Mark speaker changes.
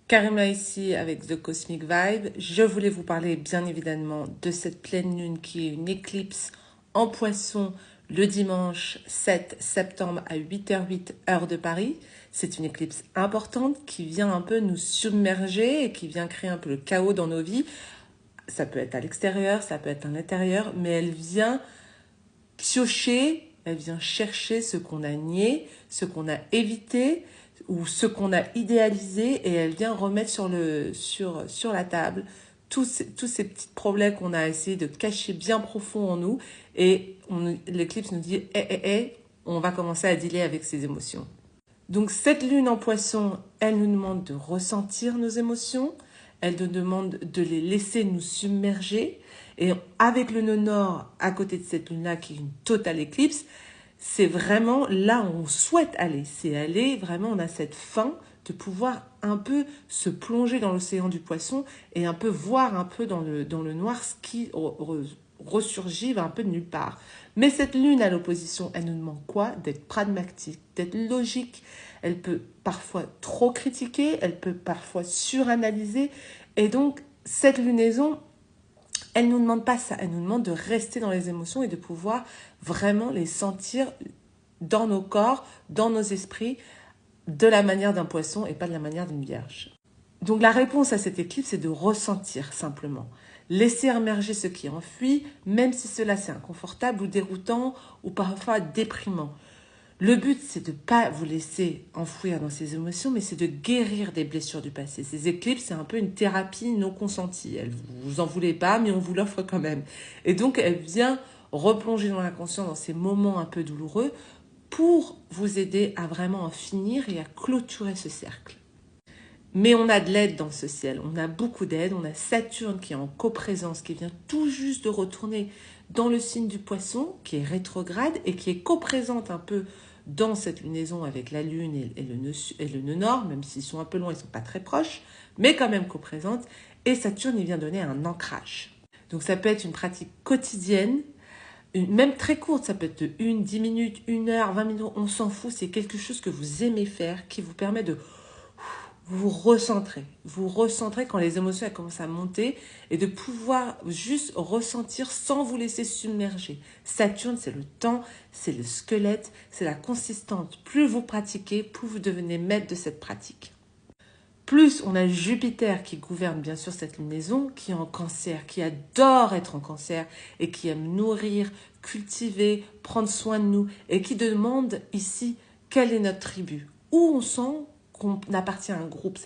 Speaker 1: Karima ici avec The Cosmic Vibe. Je voulais vous parler bien évidemment de cette pleine lune qui est une éclipse en Poisson le dimanche 7 septembre à 8h08 heure de Paris. C'est une éclipse importante qui vient un peu nous submerger et qui vient créer un peu le chaos dans nos vies. Ça peut être à l'extérieur, ça peut être à l'intérieur, mais elle vient piocher, elle vient chercher ce qu'on a nié, ce qu'on a évité ou ce qu'on a idéalisé, et elle vient remettre sur la table tous ces petits problèmes qu'on a essayé de cacher bien profond en nous, et l'éclipse nous dit on va commencer à dealer avec ces émotions. Donc cette lune en Poisson, elle nous demande de ressentir nos émotions, elle nous demande de les laisser nous submerger. Et avec le nœud nord à côté de cette lune-là, qui est une totale éclipse, c'est vraiment là où on souhaite aller. C'est aller, vraiment, on a cette faim de pouvoir un peu se plonger dans l'océan du Poisson et un peu voir un peu dans le noir ce qui ressurgit un peu de nulle part. Mais cette lune à l'opposition, elle nous demande quoi? D'être pragmatique, d'être logique. Elle peut parfois trop critiquer, elle peut parfois suranalyser. Et donc, cette lunaison, elle ne nous demande pas ça, elle nous demande de rester dans les émotions et de pouvoir vraiment les sentir dans nos corps, dans nos esprits, de la manière d'un poisson et pas de la manière d'une vierge. Donc la réponse à cette éclipse, c'est de ressentir simplement. Laisser émerger ce qui enfuit, même si cela c'est inconfortable ou déroutant ou parfois déprimant. Le but, c'est de ne pas vous laisser enfouir dans ces émotions, mais c'est de guérir des blessures du passé. Ces éclipses, c'est un peu une thérapie non consentie. Vous en voulez pas, mais on vous l'offre quand même. Et donc, elle vient replonger dans l'inconscient, dans ces moments un peu douloureux, pour vous aider à vraiment en finir et à clôturer ce cercle. Mais on a de l'aide dans ce ciel, on a beaucoup d'aide, on a Saturne qui est en coprésence, qui vient tout juste de retourner dans le signe du Poisson, qui est rétrograde et qui est coprésente un peu dans cette lunaison avec la Lune et le nœud nord, même s'ils sont un peu loin, ils ne sont pas très proches, mais quand même coprésente. Et Saturne, il vient donner un ancrage. Donc ça peut être une pratique quotidienne, même très courte, ça peut être de 10 minutes, 1 heure, 20 minutes, on s'en fout, c'est quelque chose que vous aimez faire, qui vous permet de vous recentrer quand les émotions elles commencent à monter et de pouvoir juste ressentir sans vous laisser submerger. Saturne, c'est le temps, c'est le squelette, c'est la consistance. Plus vous pratiquez, plus vous devenez maître de cette pratique. Plus on a Jupiter qui gouverne bien sûr cette lunaison, qui est en Cancer, qui adore être en Cancer et qui aime nourrir, cultiver, prendre soin de nous et qui demande ici quelle est notre tribu, où on sent qu'on appartient à un groupe.